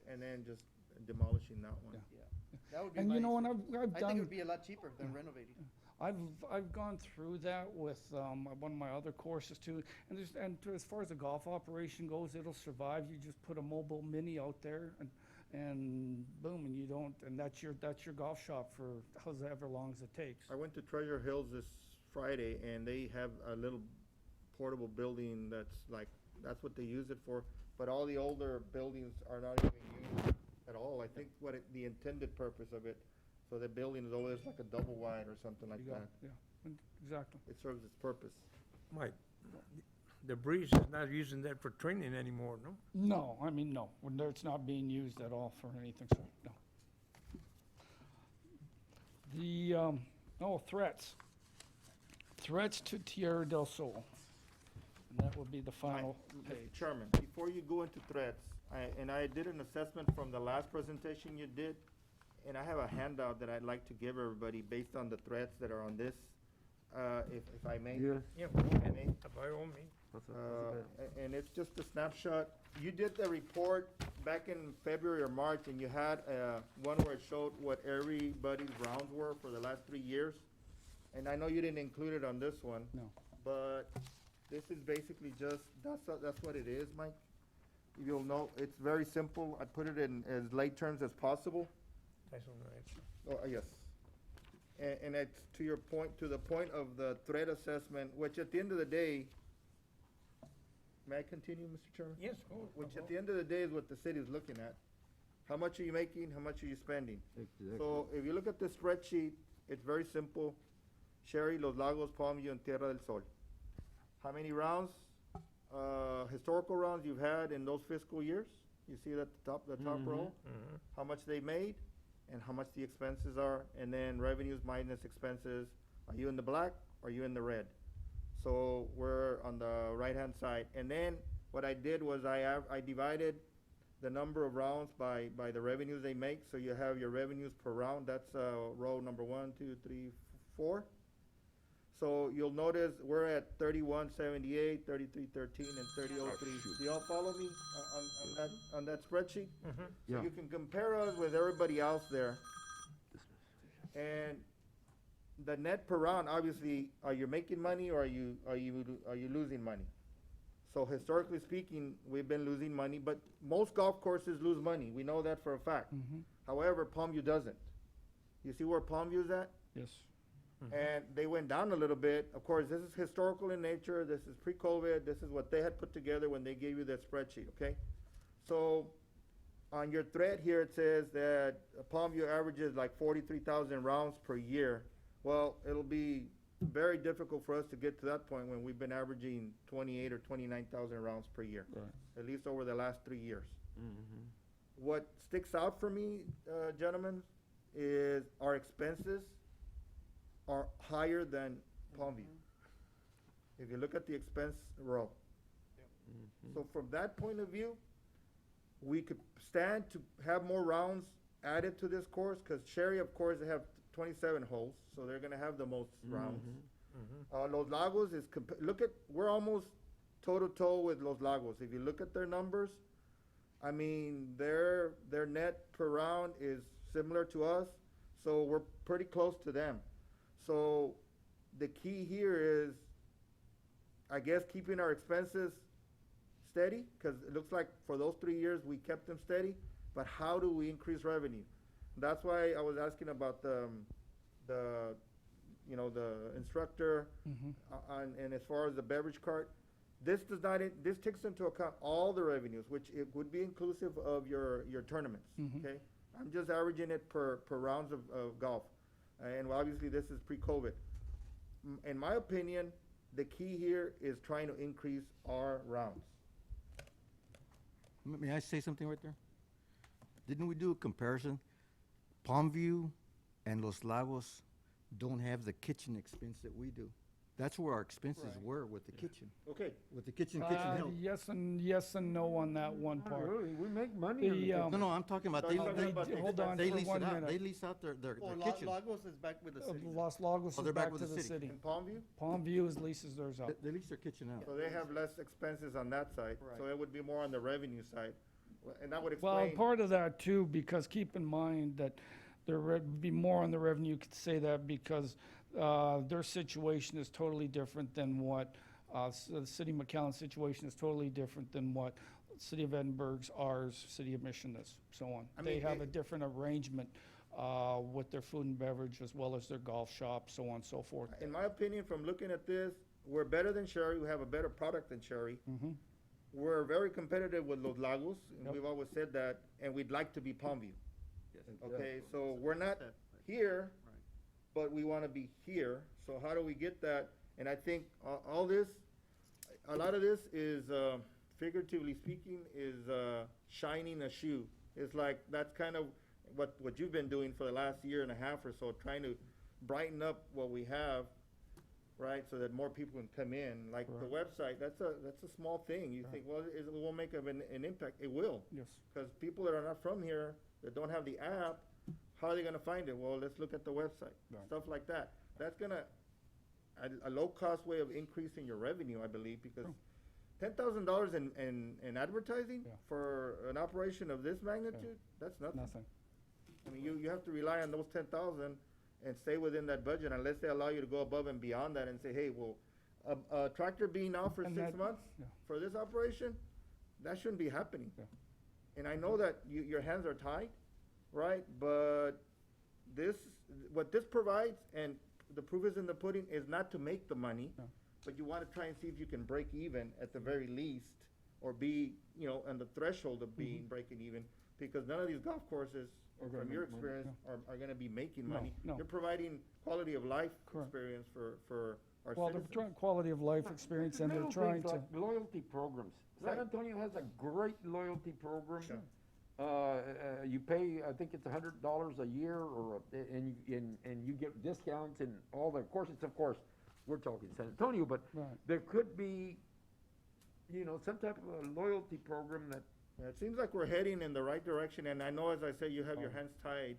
and then just demolishing that one. Yeah. Yeah, that would be And my. you know, and I've I think it done, would be a lot cheaper than renovating. I've gone through that with one of my other courses too. And as far as the golf operation goes, it'll survive. You just put a mobile mini out there and boom, and you don't, and that's your golf shop for however long as it takes. I went to Treasure Hills this Friday, and they have a little portable building that's what they use it for. But all the older buildings are not even used at all. I think the intended purpose of it, so the building is always like a double wide or something like You got- that. Yeah, exactly. It serves its purpose. Mike, the Breeze is not using that for training anymore, no? No, I mean, no, when it's not being used at all for anything, so, no. Threats. Threats to Tierra del Sol. And that would be the final Mr. page. Chairman, before you go into threats, I did an assessment from the last presentation you did, and I have a handout that I'd like to give everybody based on the threats that are on this, if I may. Yes. Yeah, go ahead, by all means. And it's just a snapshot. You did the report back in February or March, and you had one where it showed what everybody's rounds were for the last 3 years. And I know you didn't include it on this one. No. But this is basically just, that's what it is, Mike. You'll know, it's very simple. I put it in as lay terms as possible. That's all right. Oh, yes. And it's to the point of the threat assessment, which at the end of the day, may I continue, Mr. Chairman? Yes, go. Which at the end of the day is what the city is looking at. How much are you making? How much are you spending? Exactly. So if you look at this spreadsheet, it's very simple. Sherry, Los Lagos, Palmview, and Tierra del Sol. How many rounds, historical rounds you've had in those fiscal years? You see that the top row? Mhm. How much they made and how much the expenses are, and then revenues minus expenses. Are you in the black or are you in the red? So we're on the right-hand side. And then what I did was I divided the number of rounds by the revenues they make. So you have your revenues per round. That's row number 1, 2, 3, 4. So you'll notice we're at 3178, 3313, and 3003. Do y'all follow me on that spreadsheet? Mhm. So Yeah. you can compare us with everybody else there. And the net per round, obviously, are you making money or are you losing money? So historically speaking, we've been losing money, but most golf courses lose money. We know that for a fact. However, Palmview doesn't. You see where Palmview's at? Yes. And they went down a little bit. Of course, this is historical in nature. This is pre-COVID. This is what they had put together when they gave you that spreadsheet, okay? So on your thread here, it says that Palmview averages like 43,000 rounds per year. Well, it'll be very difficult for us to get to that point when we've been averaging 28 or 29,000 rounds per year, Right. at least over the last 3 years. What sticks out for me, gentlemen, is our expenses are higher than Palmview. If you look at the expense row. So from that point of view, we could stand to have more rounds added to this course, because Sherry, of course, they have 27 holes, so they're gonna have the most rounds. Los Lagos is, we're almost toe-to-toe with Los Lagos. If you look at their numbers, I mean, their net per round is similar to us, so we're pretty close to them. So the key here is, I guess, keeping our expenses steady, because it looks like for those 3 years, we kept them steady, but how do we increase revenue? That's why I was asking about the instructor, and as far as the beverage cart. This takes into account all the revenues, which it would be inclusive of your tournaments, okay? I'm just averaging it per rounds of golf. And obviously, this is pre-COVID. In my opinion, the key here is trying to increase our rounds. May I say something right there? Didn't we do a comparison? Palmview and Los Lagos don't have the kitchen expense that we do. That's where our expenses were with the kitchen. Okay. With the kitchen help. Yes and no on that one Not part. really, we make money on The, the No, I'm talking about, No, they you're talking about the hold on they for lease one it out. minute. They lease out their Well, Oh, kitchen. Lagos is back with the city. Los Lagos Oh, is they're back to the city. In Palmview? Palmview is leases theirs out. They lease their kitchen out. So they have less expenses on that side, so Right. it would be more on the revenue side. And that would Well, explain, part of that too, because keep in mind that there would be more on the revenue, you could say that, because their situation is totally different than what So the city of McAllen situation is totally different than what city of Edinburgh's, ours, city of Mission is, so on. I They mean, have a it- different arrangement with their food and beverage as well as their golf shop, so on and so forth. In my opinion, from looking at this, we're better than Sherry. We have a better product than Sherry. Mhm. We're very competitive with Los Lagos, and Yep. we've always said that, and we'd like to be Palmview. Okay, so we're not Step, here, Right. but we want to be here. So how do we get that? And I think all this, a lot of this is, figuratively speaking, is shining a shoe. It's like, that's kind of what you've been doing for the last year and a half or so, trying to brighten up what we have, right? So that more people can come in. Like the website, that's a small thing. You think, well, it won't make an impact. It will. Yes. Because people that are not from here, that don't have the app, how are they gonna find it? Well, let's look at the website, Right. stuff like that. That's gonna, a low-cost way of increasing your revenue, I believe, because $10,000 in advertising Yeah. for an operation of this magnitude, that's nothing. Nothing. I mean, you have to rely on those 10,000 and stay within that budget unless they allow you to go above and beyond that and say, hey, well, a tractor being out for And 6 that- months yeah. for this operation, that shouldn't be happening. Yeah. And I know that your hands are tied, right? But what this provides, and the proof is in the pudding, is not to make the money, No. but you wanna try and see if you can break even at the very least, or be, on the threshold of being breaking even, because none of these golf courses, Are gonna from your make money, experience, are gonna be making No, money. no. You're providing quality of life Correct. experience for our Well, they're citizens. trying quality of life experience, and they're Little trying things to. like loyalty programs. Right. San Antonio has a great loyalty program. Sure. You pay, I think it's $100 a year, and you get discounts and all the, of course, we're talking San Antonio, but Right. there could be, some type of a loyalty program that, Yeah, it seems like we're heading in the right direction, and I know, as I say, you have your hands tied,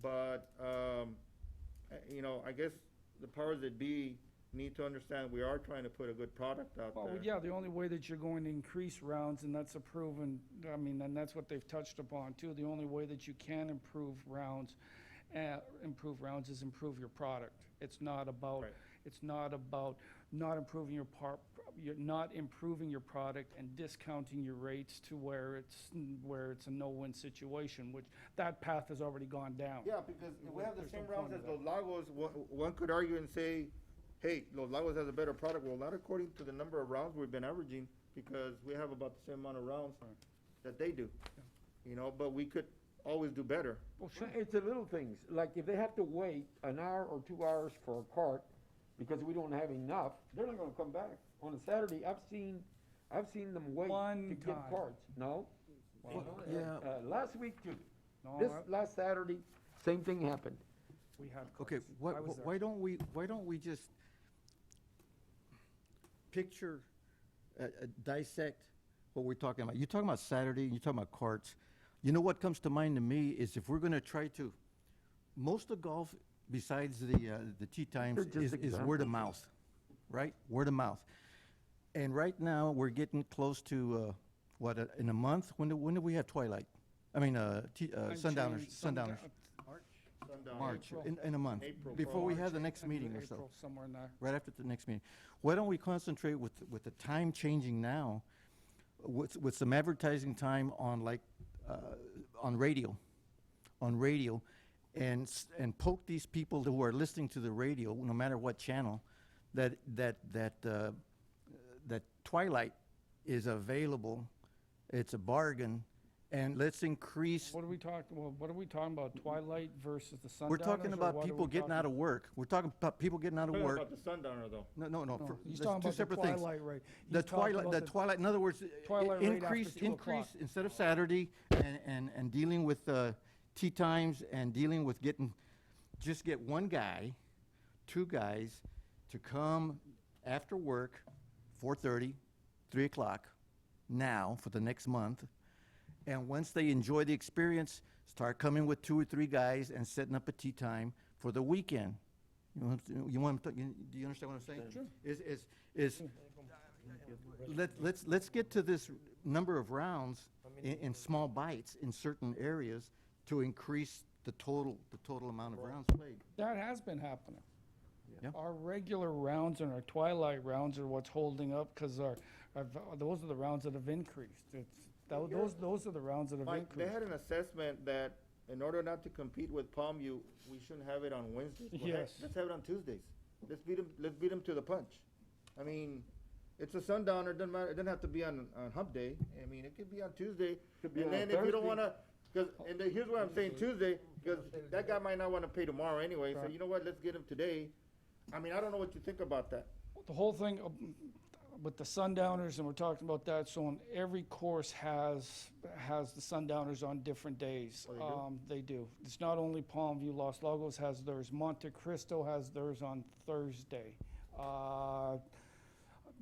but, I guess the powers that be need to understand we are trying to put a good product out Well, there. yeah, the only way that you're going to increase rounds, and that's a proven, and that's what they've touched upon too, the only way that you can improve rounds is improve your product. It's not about, Right. it's not about not improving you're not improving your product and discounting your rates to where it's a no-win situation, which that path has already gone down. Yeah, because if we have the There's same no rounds point as to Los Lagos, one could argue and say, hey, Los Lagos has a better product. Well, not according to the number of rounds we've been averaging, because we have about the same amount of rounds that they do. But we could always do better. Well, sure. it's the little things, like if they have to wait an hour or 2 hours for a cart because we don't have enough, they're not gonna come back. On a Saturday, I've seen them wait One to get time. carts. No? Yeah. Last week too. No, This last Saturday, same thing happened. we had. Okay, cards. I was there. why don't we just picture, dissect what we're talking about? You're talking about Saturday, and you're talking about carts. You know what comes to mind to me is if we're gonna try to, most of golf, besides the tee times, They're just is word of examples. mouth, right? Word of mouth. And right now, we're getting close to, in a month, when do we have twilight? I mean, sundowners, sundowners. March, April. in a month, April, before we March, have the next meeting or so. April, somewhere in there. Right after the next meeting. Why don't we concentrate with the time changing now, with some advertising time on on radio, and poke these people who are listening to the radio, no matter what channel, that Twilight is available, it's a bargain, and let's increase. What are we talking about, twilight versus the sundowners? We're talking or about what are people we getting out talking- of work. We're talking about people getting out of What work. about the sundowner, though? No. No, that's he's talking two about the separate things. twilight rate. The He's talking twilight, about the twilight, in other words, twilight rate after increase, 2 o'clock. instead of Saturday and dealing with tea times and dealing with just get one guy, 2 guys to come after work, 4:30, 3 o'clock, now for the next month. And once they enjoy the experience, start coming with 2 or 3 guys and setting up a tea time for the weekend. Do you understand what I'm saying? Sure. Let's get to this number of rounds in small bites in certain areas to increase the total amount of rounds played. That has been happening. Our regular rounds and our twilight rounds are what's holding up, because those are the rounds that have increased. Those are the rounds that have Mike, they increased. had an assessment that in order not to compete with Palmview, we shouldn't have it on Wednesdays. Well, heck, Yes. let's have it on Tuesdays. Let's beat them to the punch. I mean, it's a sundowner, doesn't matter, it doesn't have to be on hump day. I mean, it could be on Tuesday. Could be And on then if you don't Thursday. wanna, here's what I'm saying, Tuesday, because that guy might not wanna pay tomorrow anyway, so Right. you know what, let's get him today. I mean, I don't know what you think about that. The whole thing with the sundowners, and we're talking about that, so on every course has the sundowners on different days. Oh, They do. It's not only Palmview, Los Lagos has theirs, Monte Cristo has theirs on Thursday.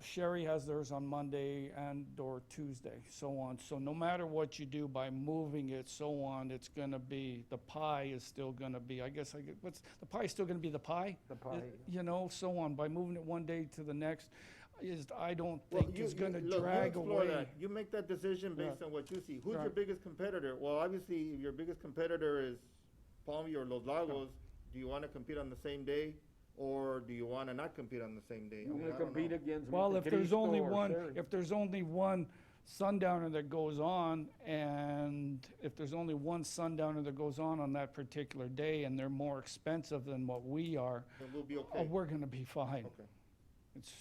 Sherry has theirs on Monday and/or Tuesday, so on. So no matter what you do by moving it, so on, it's gonna be, the pie is still gonna be, the pie is still gonna be the pie? The pie. You know, so on. By moving it one day to the next, I don't Well, think you- is you- gonna look, you drag explore away. that. You make that decision based Yeah. on what you see. Who's your Right. biggest competitor? Well, obviously, if your biggest competitor is Palmview or Los Lagos, do you wanna compete on the same day? Or do you wanna not compete on the same day? I You mean, wanna I don't compete know. against Well, Monte if there's Cristo only or one, Sherry. if there's only one sundowner that goes on, and if there's only one sundowner that goes on that particular day, and they're more expensive than what we are, Then we'll be okay. we're gonna be fine. Okay.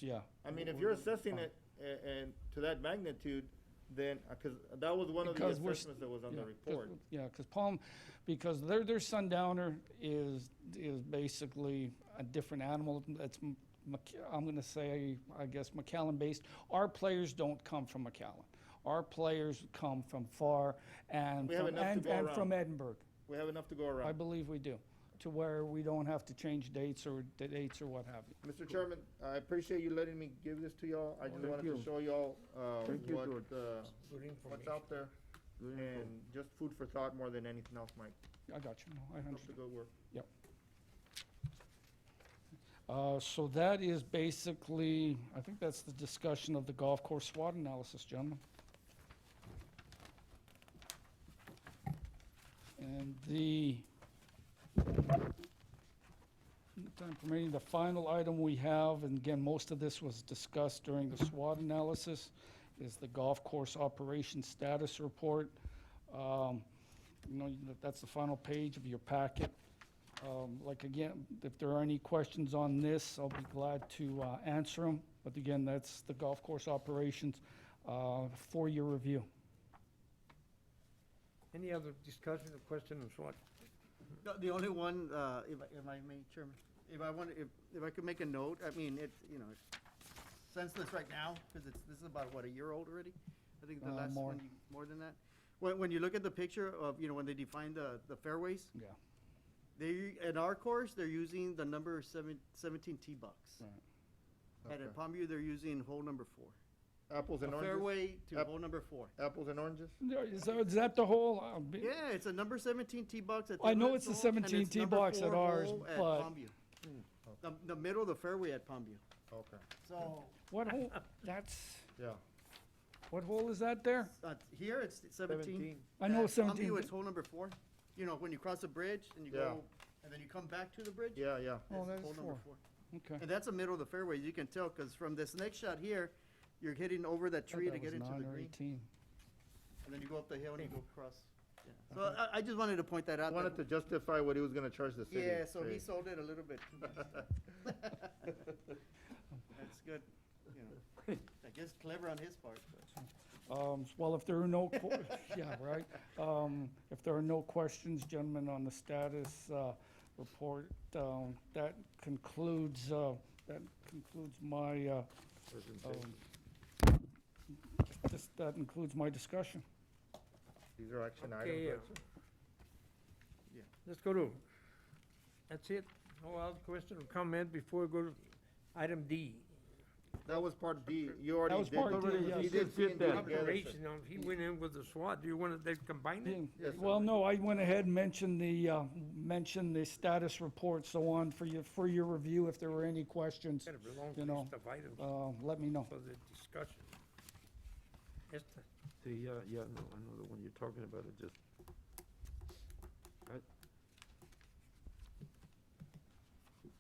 Yeah. I mean, if you're assessing it and to that magnitude, then, cause that was one of the Because we're assessments that was on the Yeah, 'cause- report. Yeah, because their sundowner is basically a different animal. It's, I'm gonna say, I guess, McAllen-based. Our players don't come from McAllen. Our players come from Pharr and We have from, enough to go and around. from Edinburgh. We have enough to go I around. believe we do, to where we don't have to change dates or what have you. Mr. Chairman, I appreciate you letting me give this to y'all. I just Thank wanted to you. show y'all, Thank you, what, George. Good what's information. out there. Good info. And just food for thought more than anything else, Mike. I got you, no, I Keep up the understand. good work. So that is basically, I think that's the discussion of the golf course SWOT analysis, gentlemen. And time permitting, the final item we have, and again, most of this was discussed during the SWOT analysis, is the golf course operation status report. That's the final page of your packet. Like, again, if there are any questions on this, I'll be glad to answer them. But again, that's the golf course operations for your review. Any other discussion or question on SWOT? The only one, if I may, Chairman, if I could make a note, I mean, it's senseless right now, because this is about, what, a year old already? I think the last more. one, more than that. When you look at the picture of, when they define the fairways, Yeah. at our course, they're using the number 17 tee box. Right. And at Okay. Palmview, they're using hole number 4. Apples A and oranges? fairway to App- hole number 4. Apples and oranges? Is that the whole? Yeah, it's a number 17 tee box at the I know red it's the zone, and 17 it's tee number box at 4 ours, hole at but- Palmview. The middle of the fairway at Palmview. Okay, So, What hole? That's, yeah. what hole is that there? here it's 17. I know At 17. Palmview, it's hole number 4. When you cross the bridge and you Yeah. go, and then you come back to the bridge. Yeah, yeah. Oh, It's that hole is number 4. 4. Okay. And that's the middle of the fairway, you can tell, because from this next shot here, you're hitting over that tree to That get was into the 9 or green. 18. And then you go up the hill and you go across. Yeah. So I just wanted to point that I out. wanted to justify what he was gonna charge the city. Yeah, so he Say. sold it a little bit too much. That's good, I guess clever on his part. Well, if there are no, yeah, right. If there are no questions, gentlemen, on the status report, that concludes my, that includes my discussion. These are action Okay, items. let's go to, that's it. No other question or comment before we go to item D. That was part D. You already was did. part D, You yes. did Did C and D that. together. Operation, he went in with the SWOT. Do you want to, they combine it? Yeah, Yes, well, sir. no, I went ahead and mentioned the status report, so on, for your review. If there were any questions, Got a long you know, list of items let me know. for the discussion. Esta. Yeah, no, I know the one you're talking about, it just.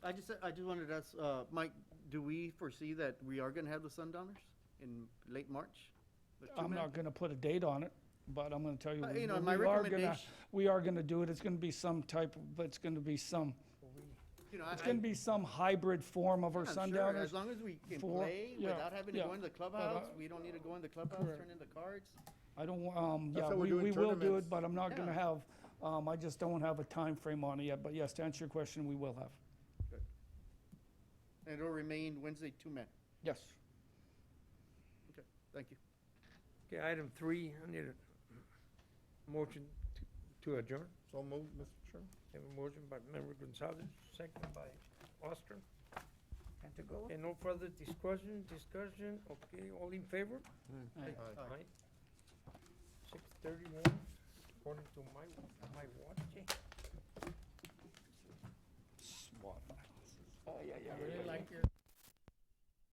I just wanted to ask, Mike, do we foresee that we are gonna have the sundowners in late March? The two I'm men? not gonna put a date on it, but I'm gonna tell you, You know, we my are gonna, recommendation, we are gonna do it. It's gonna be some type of, but it's gonna be some, you know, it's gonna be some hybrid form of our I'm sure, sundowners. as long as we can for- play yeah, without having to yeah. go into the clubhouse, we don't need to go in the clubhouse, Correct. turn in the cards. I don't, That's yeah, how we're we doing will do tournaments. it, but I'm not gonna Yeah. have, I just don't have a time frame on it yet. But yes, to answer your question, we will have. And it'll remain Wednesday, 2 men. Yes. Okay, thank you. Okay, item 3, I need a motion to adjourn. So moved, Mr. Chairman. Have a motion by Member Gonzalez, second by Oscar. And to go? Okay, no further discussion, okay, all in favor? Aye. Aye. 6:31, according to my watch. SWOT analysis. Oh, yeah, yeah. Really yeah, like yeah. your